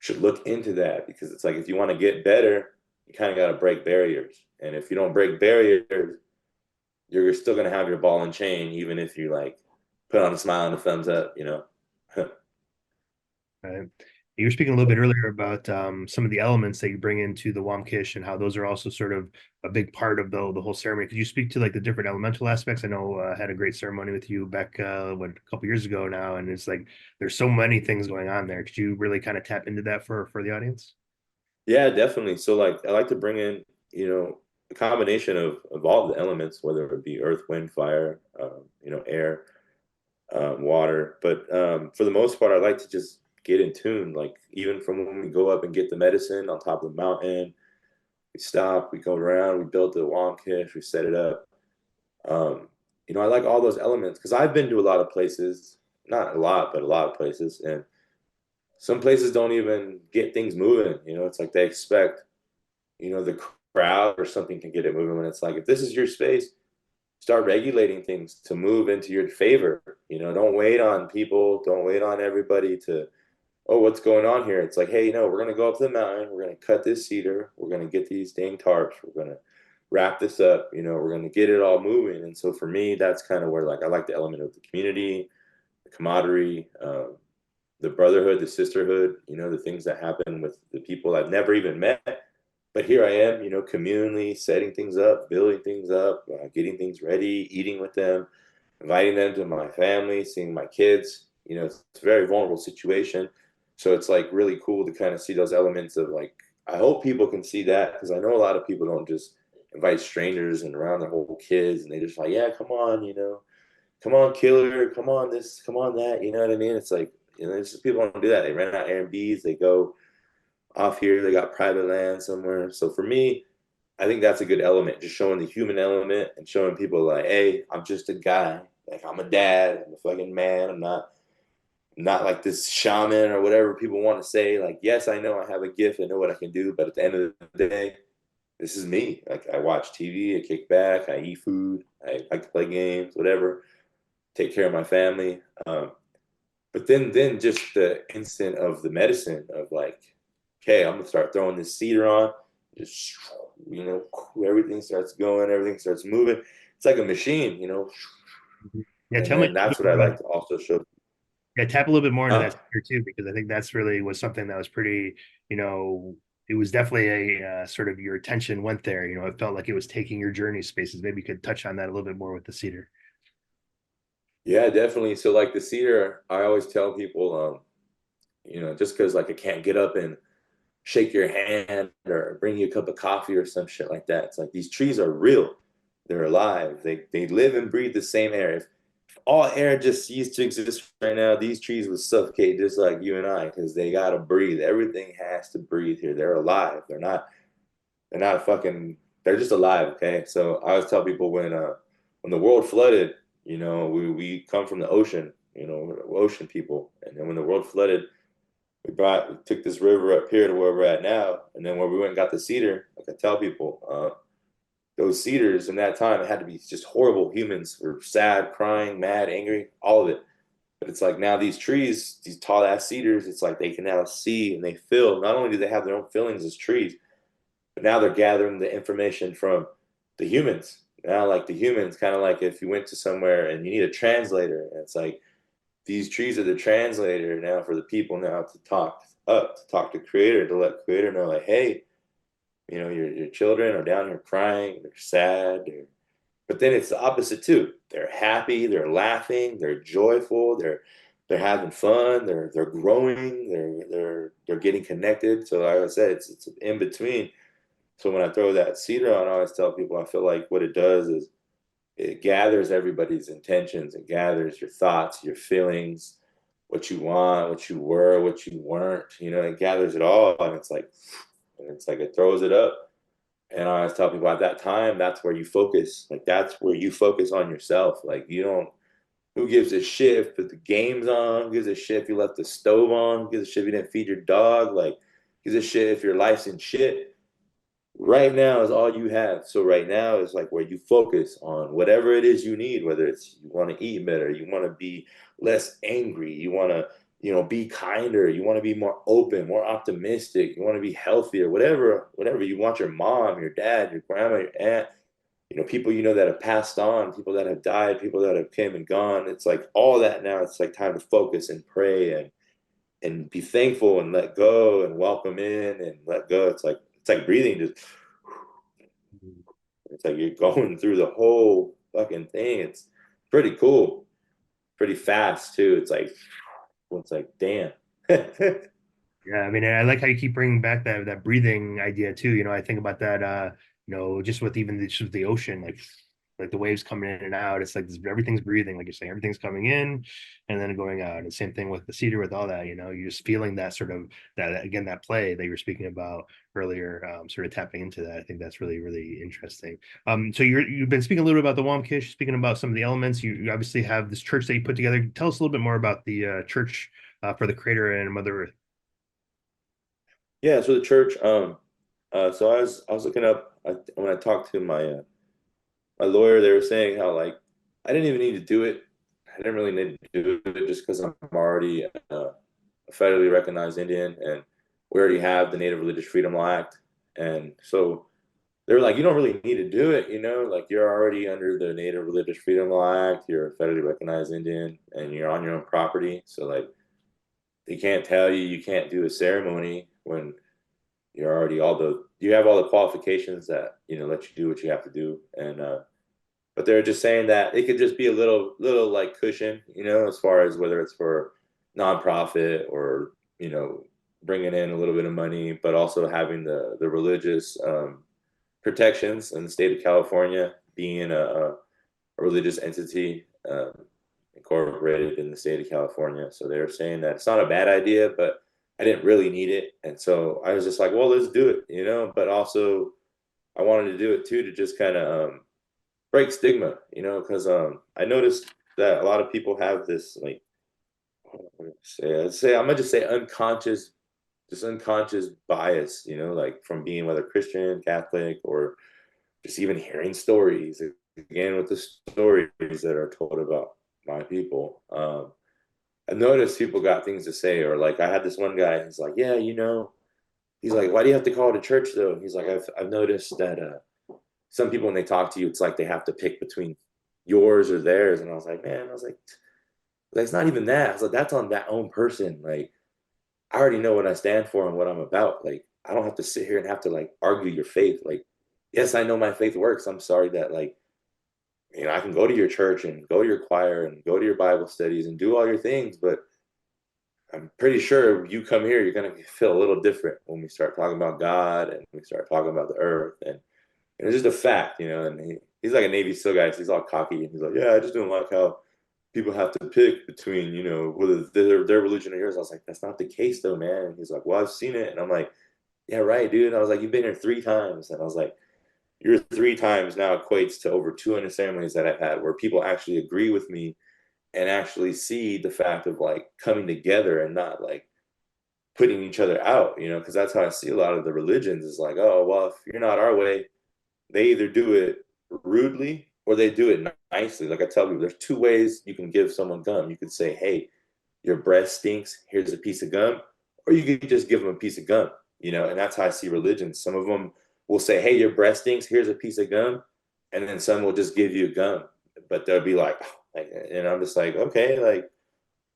[SPEAKER 1] should look into that because it's like if you want to get better, you kind of got to break barriers. And if you don't break barriers, you're still gonna have your ball and chain, even if you like put on a smile and a thumbs up, you know.
[SPEAKER 2] Right. You were speaking a little bit earlier about some of the elements that you bring into the Wamkish and how those are also sort of a big part of the whole ceremony. Could you speak to like the different elemental aspects? I know I had a great ceremony with you back a couple years ago now, and it's like there's so many things going on there. Could you really kind of tap into that for the audience?
[SPEAKER 1] Yeah, definitely. So like I like to bring in, you know, a combination of all the elements, whether it be earth, wind, fire, you know, air, water. But for the most part, I like to just get in tune. Like even from when we go up and get the medicine on top of the mountain, we stop, we go around, we build the wong kish, we set it up. Um, I like all those elements because I've been to a lot of places, not a lot, but a lot of places, and some places don't even get things moving. It's like they expect, the crowd or something to get it moving when it's like, if this is your space, start regulating things to move into your favor. Don't wait on people, don't wait on everybody to, oh, what's going on here? It's like, hey, we're going to go up to the mountain, we're going to cut this cedar, we're going to get these dang tarps, we're going to wrap this up, we're going to get it all moving. And so for me, that's kind of where like I like the element of the community, the camaraderie, the brotherhood, the sisterhood, the things that happen with the people I've never even met. But here I am, communally setting things up, building things up, getting things ready, eating with them, inviting them to my family, seeing my kids. It's a very vulnerable situation. So it's like really cool to kind of see those elements of like, I hope people can see that because I know a lot of people don't just invite strangers and around their whole kids and they just like, yeah, come on, come on, killer, come on, this, come on, that. You know what I mean? It's like, it's just people don't do that. They rent out Airbnbs, they go off here, they got private land somewhere. So for me, I think that's a good element, just showing the human element and showing people like, hey, I'm just a guy. Like I'm a dad, I'm a fucking man. I'm not like this shaman or whatever people want to say. Like, yes, I know I have a gift, I know what I can do, but at the end of the day, this is me. Like I watch TV, I kick back, I eat food, I like to play games, whatever, take care of my family. But then just the instant of the medicine of like, okay, I'm gonna start throwing this cedar on, just everything starts going, everything starts moving. It's like a machine.
[SPEAKER 2] Yeah,
[SPEAKER 1] And
[SPEAKER 2] tell me
[SPEAKER 1] then that's what I like to also show.
[SPEAKER 2] yeah, tap a little bit more into
[SPEAKER 1] Uh,
[SPEAKER 2] that here too, because I think that's really was something that was pretty, it was definitely a sort of your attention went there. It felt like it was taking your journey spaces. Maybe you could touch on that a little bit more with the cedar.
[SPEAKER 1] yeah, definitely. So like the cedar, I always tell people, just because like I can't get up and shake your hand or bring you a cup of coffee or some shit like that. It's like these trees are real. They're alive. They live and breathe the same air. If all air just used to exist right now, these trees would suffocate just like you and I because they gotta breathe. Everything has to breathe here. They're alive. They're not fucking they're just alive, okay? So I always tell people when the world flooded, we come from the ocean, we're ocean people. And then when the world flooded, we took this river up here to where we're at now, and then where we went and got the cedar, like I tell people, those cedars in that time it had to be just horrible. Humans were sad, crying, mad, angry, all of it. But it's like now these trees, these tall ass cedars, it's like they can now see and they feel. Not only do they have their own feelings as trees, but now they're gathering the information from the humans. Now, like the humans, kind of like if you went to somewhere and you need a translator, and it's like these trees are the translator now for the people now to talk up, to talk to creator, to let creator know like, hey, your children are down here crying, they're sad, but then it's the opposite too. They're happy, they're laughing, they're joyful, they're having fun, they're growing, they're getting connected. So like I said, it's in between. So when I throw that cedar on, I always tell people I feel like what it does is it gathers everybody's intentions, it gathers your thoughts, your feelings, what you want, what you were, what you weren't, it gathers it all and it's like it throws it up. And I always tell people at that time, that's where you focus. Like that's where you focus on yourself. Like you don't who gives a shit if the game's on, who gives a shit if you left the stove on, who gives a shit if you didn't feed your dog, like gives a shit if your life's in shit. Right now is all you have. So right now is like where you focus on whatever it is you need, whether it's you want to eat better, you want to be less angry, you want to, be kinder, you want to be more open, more optimistic, you want to be healthier, whatever you want your mom, your dad, your grandma, your aunt, people that have passed on, people that have died, people that have came and gone. It's like all that now. It's like time to focus and pray and be thankful and let go and welcome in and let go. It's like breathing. Just it's like you're going through the whole fucking thing. It's pretty cool, pretty fast too. It's like damn.
[SPEAKER 2] Yeah, I mean, and I like how you keep bringing back that breathing idea too. I think about that. Just with even just with the ocean, like like the waves coming in and out. It's like this, everything's breathing, like you're saying, everything's coming in and then going out. And same thing with the cedar, with all that, you're just feeling that sort of that again, that play that you were speaking about earlier, sort of tapping into that. I think that's really, really interesting. So you've been speaking a little bit about the Wamkish, speaking about some of the elements. You obviously have this church that you put together. Tell us a little bit more about the church for the Creator and Mother Earth.
[SPEAKER 1] Yeah, so the church. So I was looking up when I talked to my lawyer. They were saying how like I didn't even need to do it. I didn't really need to do it just because I'm already a federally recognized Indian, and we already have the Native Religious Freedom Law Act, and so they were like, you don't really need to do it, like you're already under the Native Religious Freedom Law Act. You're a federally recognized Indian, and you're on your own property. So like they can't tell you you can't do a ceremony when you're already you have all the qualifications that let you do what you have to do. And but they're just saying that it could just be a little like cushion, as far as whether it's for nonprofit or bringing in a little bit of money, but also having the religious protections in the state of California, being a religious entity incorporated in the state of California. So they're saying that it's not a bad idea, but I didn't really need it. And so I was just like, well, let's do it, but also I wanted to do it too, to just kind of break stigma, because I noticed that a lot of people have this like, I'm gonna just say unconscious bias, like from being whether Christian, Catholic, or just even hearing stories again with the stories that are told about my people. I noticed people got things to say, or like I had this one guy. He's like, yeah, he's like, why do you have to call it a church though? He's like, I've noticed that some people when they talk to you, it's like they have to pick between yours or theirs. And I was like, man, it's not even that. I was like, that's on that own person. Like, I already know what I stand for and what I'm about. Like, I don't have to sit here and have to like argue your faith. Like, yes, I know my faith works. I'm sorry that like, I can go to your church and go to your choir and go to your Bible studies and do all your things, but I'm pretty sure you come here, you're gonna feel a little different when we start talking about God and we start talking about the earth. And it's just a fact, and he's like a Navy SEAL guy, so he's all cocky and he's like, yeah, I just don't like how people have to pick between, whether their religion or yours. I was like, that's not the case though, man. And he's like, well, I've seen it. And I'm like, yeah, right, dude. And I was like, you've been here 3 times. And I was like, your 3 times now equates to over 200 ceremonies that I've had where people actually agree with me and actually see the fact of like coming together and not like putting each other out, because that's how I see a lot of the religions is like, oh, well, if you're not our way, they either do it rudely or they do it nicely. Like I tell people, there's 2 ways you can give someone gum. You could say, hey, your breath stinks. Here's a piece of gum. Or you could just give them a piece of gum, and that's how I see religion. Some of them will say, hey, your breath stinks. Here's a piece of gum. And then some will just give you gum. But they'll be like, and I'm just like, okay, like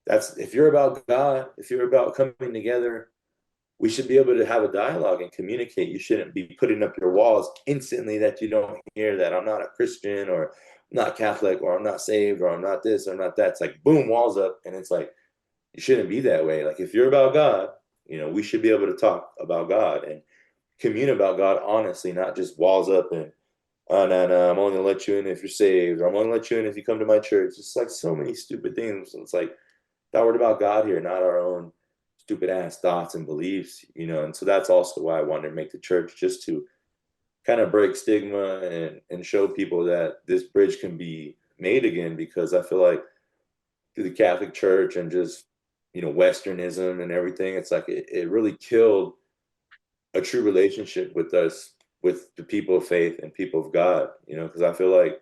[SPEAKER 1] that's, if you're about God, if you're about coming together, we should be able to have a dialogue and communicate. You shouldn't be putting up your walls instantly that you don't hear that I'm not a Christian or I'm not Catholic or I'm not saved or I'm not this or I'm not that. It's like, boom, walls up. And it's like, you shouldn't be that way. Like if you're about God, we should be able to talk about God and commune about God honestly, not just walls up and, oh, no, I'm only gonna let you in if you're saved, or I'm only gonna let you in if you come to my church. It's like so many stupid things. It's like, that we're about God here, not our own stupid ass thoughts and beliefs, and so that's also why I wanted to make the church, just to kind of break stigma and show people that this bridge can be made again, because I feel like through the Catholic Church and just Westernism and everything, it's like it really killed a true relationship with us, with the people of faith and people of God, because I feel like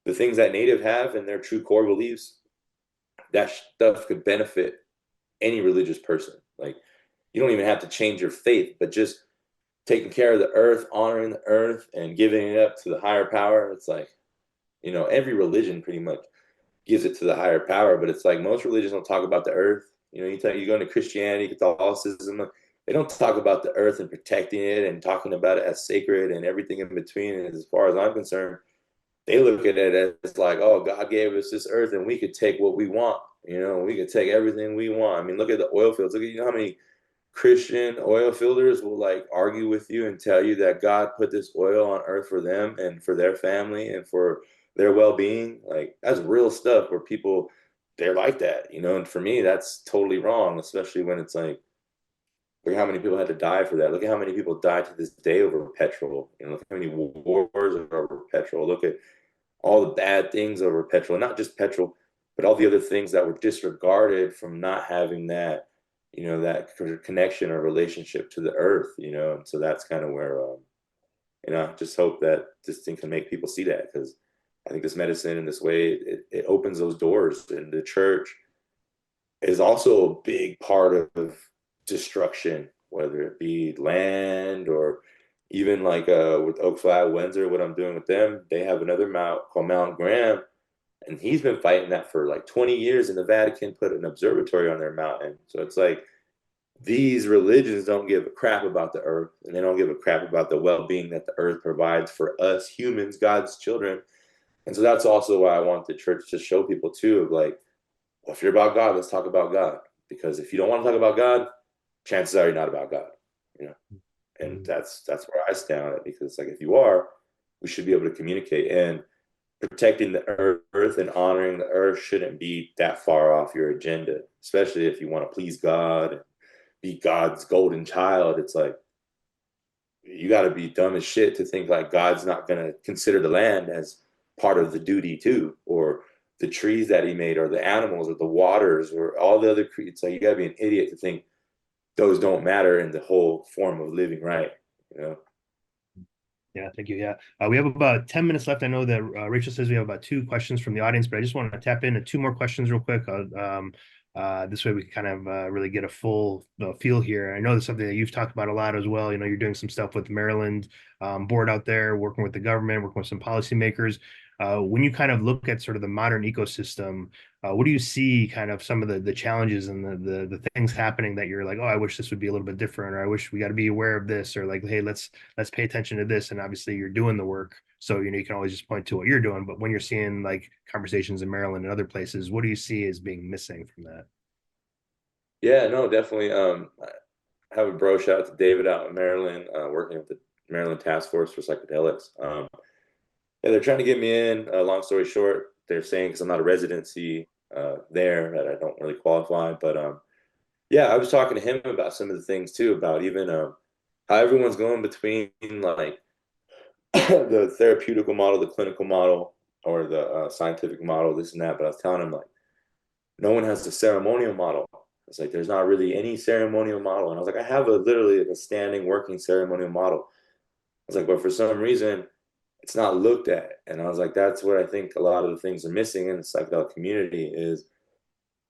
[SPEAKER 1] the things that Native have and their true core beliefs, that stuff could benefit any religious person. Like you don't even have to change your faith, but just taking care of the earth, honoring the earth, and giving it up to the higher power. It's like, every religion pretty much gives it to the higher power, but it's like most religions don't talk about the earth. You go into Christianity, Catholicism, they don't talk about the earth and protecting it and talking about it as sacred and everything in between. And as far as I'm concerned, they look at it as like, oh, God gave us this earth and we could take what we want. We could take everything we want. I mean, look at the oil fields. Look at how many Christian oil fielders will like argue with you and tell you that God put this oil on earth for them and for their family and for their well-being. Like that's real stuff where people they're like that, you know. And for me, that's totally wrong, especially when it's like look how many people had to die for that. Look at how many people died to this day over petrol. You know, look how many wars are over petrol. Look at all the bad things over petrol, not just petrol, but all the other things that were disregarded from not having that, you know, that connection or relationship to the earth, you know. And so that's kind of where, you know, I just hope that this thing can make people see that because I think this medicine in this way, it opens those doors. And the church is also a big part of destruction, whether it be land or even like with Oak Flat Windsor, what I'm doing with them, they have another mount called Mount Graham, and he's been fighting that for like 20 years, and the Vatican put an observatory on their mountain. So it's like these religions don't give a crap about the earth, and they don't give a crap about the well-being that the earth provides for us humans, God's children. And so that's also why I want the church to show people too, of like, well, if you're about God, let's talk about God. Because if you don't want to talk about God, chances are you're not about God, you know. And that's where I stand on it. Because like if you are, we should be able to communicate. And protecting the earth and honoring the earth shouldn't be that far off your agenda, especially if you want to please God and be God's golden child. It's like you got to be dumb as shit to think like God's not going to consider the land as part of the duty too, or the trees that he made, or the animals, or the waters, or all the other creatures. Like you got to be an idiot to think those don't matter in the whole form of living right, you know.
[SPEAKER 2] Yeah, thank you. Yeah, we have about 10 minutes left. I know that Rachel says we have about 2 questions from the audience, but I just want to tap into 2 more questions real quick. This way we can kind of really get a full feel here. I know that's something that you've talked about a lot as well. You know, you're doing some stuff with Maryland board out there, working with the government, working with some policymakers. When you kind of look at sort of the modern ecosystem, what do you see kind of some of the challenges and the things happening that you're like, oh, I wish this would be a little bit different, or I wish we got to be aware of this, or like, hey, let's pay attention to this. And obviously you're doing the work, so you know you can always just point to what you're doing. But when you're seeing like conversations in Maryland and other places, what do you see as being missing from that?
[SPEAKER 1] Yeah, no, definitely. I have a bro, shout out to David out in Maryland, working with the Maryland Task Force for Psychedelics. Yeah, they're trying to get me in. Long story short, they're saying because I'm not a residency there that I don't really qualify. But yeah, I was talking to him about some of the things too, about even how everyone's going between like the therapeutical model, the clinical model, or the scientific model, this and that. But I was telling him like no one has the ceremonial model. It's like there's not really any ceremonial model. And I was like, I have a literally like a standing working ceremonial model. I was like, but for some reason, it's not looked at. And I was like, that's where I think a lot of the things are missing in the psychedelic community is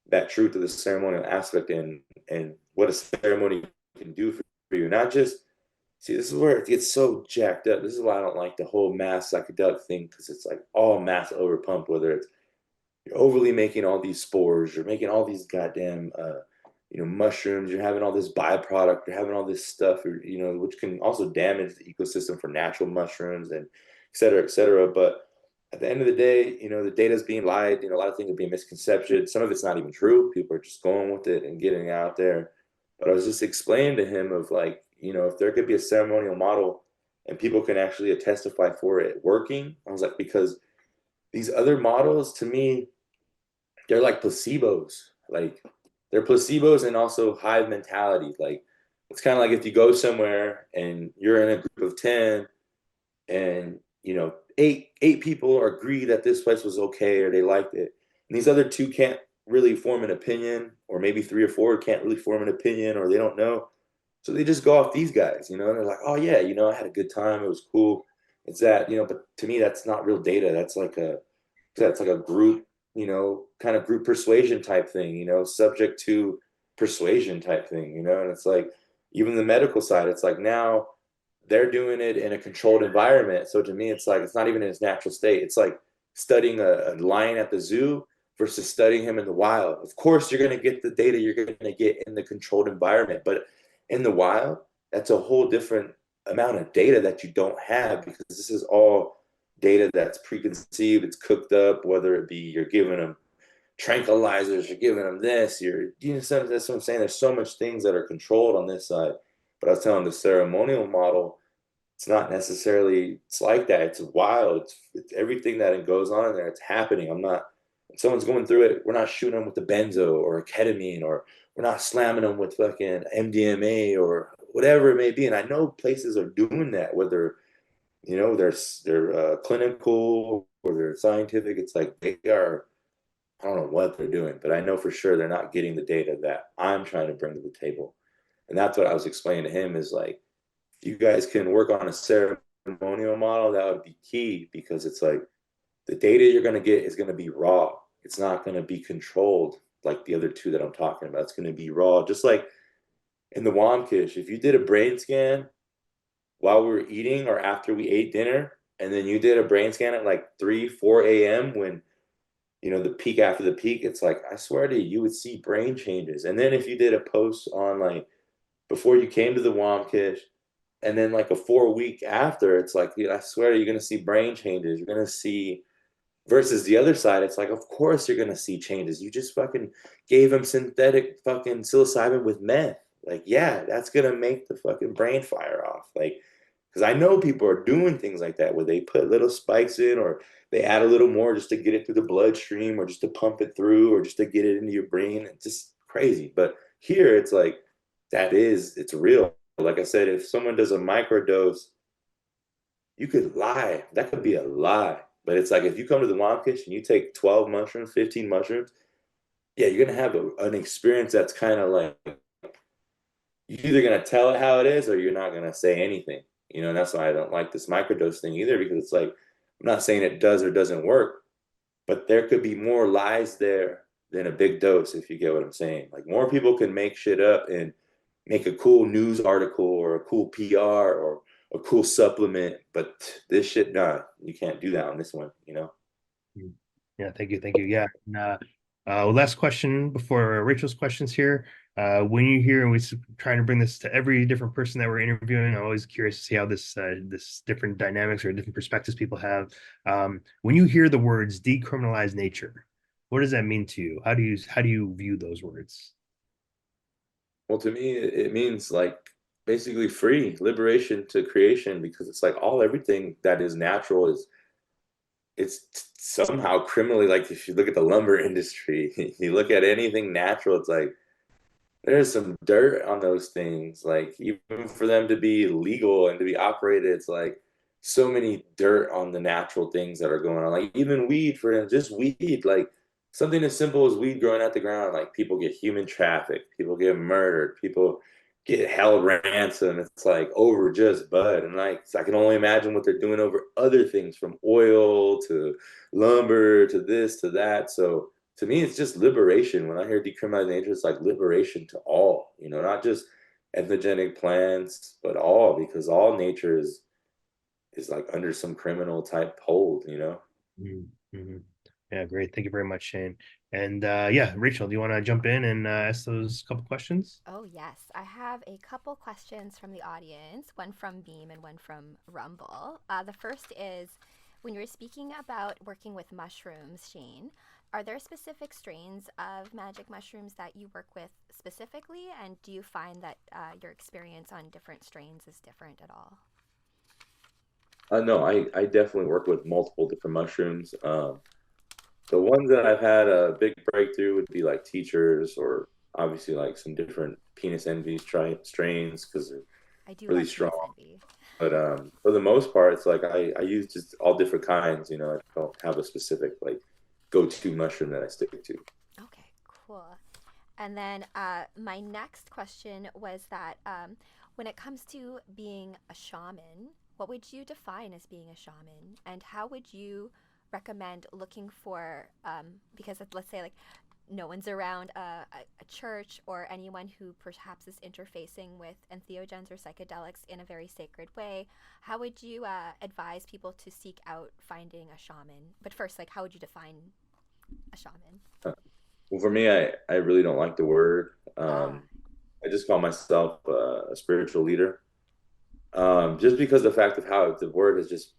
[SPEAKER 1] that truth of the ceremonial aspect and what a ceremony can do for you. Not just see, this is where it gets so jacked up. This is why I don't like the whole mass psychedelic thing, because it's like all mass overpumped, whether it's you're overly making all these spores, you're making all these goddamn you know, mushrooms, you're having all this byproduct, you're having all this stuff, you know, which can also damage the ecosystem for natural mushrooms and et cetera, et cetera. But at the end of the day, you know, the data is being lied, you know, a lot of things are being misconcepted. Some of it's not even true. People are just going with it and getting it out there. But I was just explaining to him of like, you know, if there could be a ceremonial model and people can actually testify for it working, I was like, because these other models to me, they're like placebos. Like they're placebos and also hive mentality. Like it's kind of like if you go somewhere and you're in a group of 10 and you know eight people agree that this place was okay or they liked it. And these other two can't really form an opinion, or maybe three or four can't really form an opinion or they don't know. So they just go off these guys, you know, and they're like, oh yeah, you know, I had a good time, it was cool. It's that, you know, but to me that's not real data. That's like a group, you know, kind of group persuasion type thing, you know, subject to persuasion type thing, you know. And it's like even the medical side, it's like now they're doing it in a controlled environment. So to me, it's like it's not even in its natural state. It's like studying a lion at the zoo versus studying him in the wild. Of course, you're going to get the data you're going to get in the controlled environment, but in the wild, that's a whole different amount of data that you don't have, because this is all data that's preconceived, it's cooked up, whether it be you're giving them tranquilizers, you're giving them this, that's what I'm saying. There's so much things that are controlled on this side. But I was telling the ceremonial model, it's not necessarily, it's like that. It's wild. It's everything that goes on in there. It's happening. I'm not, when someone's going through it, we're not shooting them with the benzo or ketamine, or we're not slamming them with fucking MDMA or whatever it may be. And I know places are doing that, whether, they're clinical or they're scientific. It's like they are, I don't know what they're doing, but I know for sure they're not getting the data that I'm trying to bring to the table. And that's what I was explaining to him is like, if you guys can work on a ceremonial model, that would be key, because it's like the data you're going to get is going to be raw. It's not going to be controlled like the other two that I'm talking about. It's going to be raw. Just like in the Wamkish, if you did a brain scan while we were eating or after we ate dinner, and then you did a brain scan at like 3, 4 a.m. when, the peak after the peak, it's like, I swear to you, you would see brain changes. And then if you did a post on like before you came to the Wamkish, and then like a 4 week after, it's like, I swear you're going to see brain changes. You're going to see, versus the other side, it's like, of course you're going to see changes. You just fucking gave him synthetic fucking psilocybin with meth. Like, yeah, that's going to make the fucking brain fire off. Like, because I know people are doing things like that where they put little spikes in, or they add a little more just to get it through the bloodstream, or just to pump it through, or just to get it into your brain. It's just crazy. But here it's like, it's real. Like I said, if someone does a microdose, you could lie. That could be a lie. But it's like if you come to the Wamkish and you take 12 mushrooms, 15 mushrooms, yeah, you're gonna have an experience that's kind of like, you're either gonna tell it how it is or you're not gonna say anything. And that's why I don't like this microdose thing either, because it's like, I'm not saying it does or doesn't work, but there could be more lies there than a big dose, if you get what I'm saying. Like, more people can make shit up and make a cool news article or a cool PR or a cool supplement, but this shit, nah, you can't do that on this one.
[SPEAKER 2] Mm. Yeah, thank you. Yeah. And, last question before Rachel's questions here. When you hear, and trying to bring this to every different person that we're interviewing, I'm always curious to see how this different dynamics or different perspectives people have. When you hear the words decriminalize nature, what does that mean to you? How do you view those words?
[SPEAKER 1] Well, to me, it means like basically free liberation to creation, because it's like everything that is natural it's somehow criminally, like if you look at the lumber industry, you look at anything natural, it's like there's some dirt on those things. Like, even for them to be legal and to be operated, it's like so many dirt on the natural things that are going on. Like, even weed, for them, just weed, like something as simple as weed growing out the ground, like people get human trafficked, people get murdered, people get held ransom. It's like over just bud. And like, I can only imagine what they're doing over other things, from oil to lumber to this to that. So to me, it's just liberation. When I hear decriminalize nature, it's like liberation to all, not just entheogenic plants, but all, because all nature is like under some criminal type hold.
[SPEAKER 2] Mm-hmm. Yeah, great. Thank you very much, Shane. And yeah, Rachel, do you want to jump in and ask those couple questions?
[SPEAKER 3] Oh, yes. I have a couple questions from the audience, one from Beam and one from Rumble. The first is, when you were speaking about working with mushrooms, Shane, are there specific strains of magic mushrooms that you work with specifically? And do you find that your experience on different strains is different at all?
[SPEAKER 1] No, I definitely work with multiple different mushrooms. The ones that I've had a big breakthrough would be like teachers, or obviously like some different penis envy strains, because they're
[SPEAKER 3] I do
[SPEAKER 1] really
[SPEAKER 3] love
[SPEAKER 1] strong.
[SPEAKER 3] penis envy.
[SPEAKER 1] But for the most part, it's like I use just all different kinds. I don't have a specific like go-to mushroom that I stick to.
[SPEAKER 3] Okay, cool. And then my next question was that when it comes to being a shaman, what would you define as being a shaman? And how would you recommend looking for, because let's say like no one's around a church or anyone who perhaps is interfacing with entheogens or psychedelics in a very sacred way, how would you advise people to seek out finding a shaman? But first, like, how would you define a shaman?
[SPEAKER 1] Well, for me, I really don't like the word.
[SPEAKER 3] Ah,
[SPEAKER 1] I just call myself a spiritual leader. Just because the fact of how the word has just,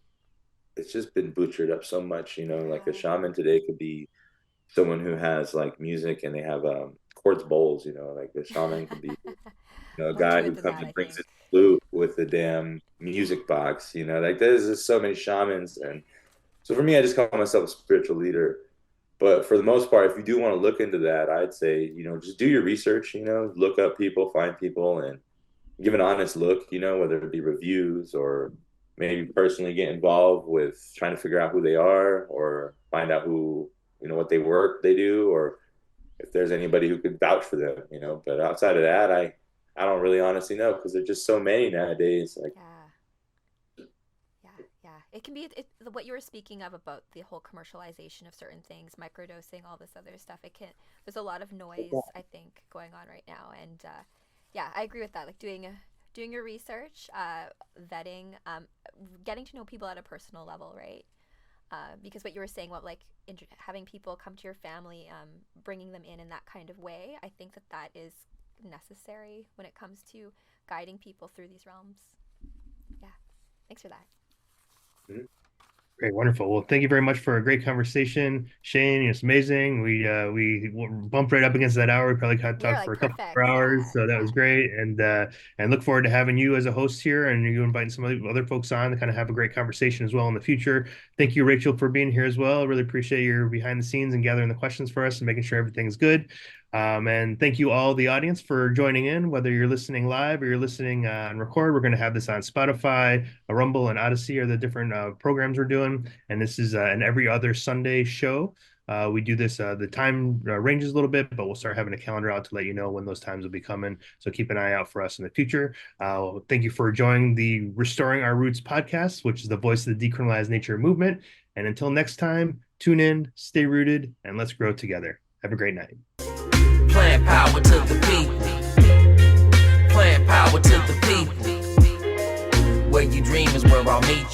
[SPEAKER 1] it's just been butchered up so much. Like a
[SPEAKER 3] yeah.
[SPEAKER 1] shaman today could be someone who has like music and they have quartz bowls, like the shaman could be, a
[SPEAKER 3] More
[SPEAKER 1] guy
[SPEAKER 3] to it
[SPEAKER 1] who
[SPEAKER 3] than
[SPEAKER 1] comes
[SPEAKER 3] that,
[SPEAKER 1] and
[SPEAKER 3] I
[SPEAKER 1] brings
[SPEAKER 3] think.
[SPEAKER 1] his flute with the damn music box, like there's just so many shamans. And so for me, I just call myself a spiritual leader. But for the most part, if you do want to look into that, I'd say, just do your research, look up people, find people, and give an honest look, whether it be reviews or maybe personally get involved with trying to figure out who they are or find out who, what they do, or if there's anybody who could vouch for them, But outside of that, I don't really honestly know because there's just so many nowadays. Like,
[SPEAKER 3] Yeah. Yeah, yeah. It can be what you were speaking of about the whole commercialization of certain things, microdosing, all this other stuff. It can. There's a lot of noise, I think, going on right now, and yeah, I agree with that. Like doing your research, vetting, getting to know people at a personal level, right? Because what you were saying, what like having people come to your family, bringing them in that kind of way, I think that is necessary when it comes to guiding people through these realms. Yeah, thanks for that.
[SPEAKER 1] mhm.
[SPEAKER 2] Great, wonderful. Well, thank you very much for a great conversation, Shane. It's amazing. We bumped right up against that hour. We probably could
[SPEAKER 3] We are
[SPEAKER 2] talk
[SPEAKER 3] like
[SPEAKER 2] for a couple more
[SPEAKER 3] perfect.
[SPEAKER 2] hours,
[SPEAKER 3] Yeah,
[SPEAKER 2] so that was
[SPEAKER 3] yeah.
[SPEAKER 2] great. And look forward to having you as a host here, and you inviting some other folks on to kind of have a great conversation as well in the future. Thank you, Rachel, for being here as well. I really appreciate your behind the scenes and gathering the questions for us and making sure everything's good. And thank you all the audience for joining in, whether you're listening live or you're listening on record. We're going to have this on Spotify, Rumble, and Odyssey are the different programs we're doing. And this is an every other Sunday show. We do this, the time ranges a little bit, but we'll start having a calendar out to let you know when those times will be coming. So keep an eye out for us in the future. Thank you for joining the Restoring Our Roots podcast, which is the voice of the Decriminalize Nature movement. And until next time, tune in, stay rooted, and let's grow together. Have a great night.
[SPEAKER 4] Plant power to the people. Plant power to the people. Where you dream is where I'll meet you.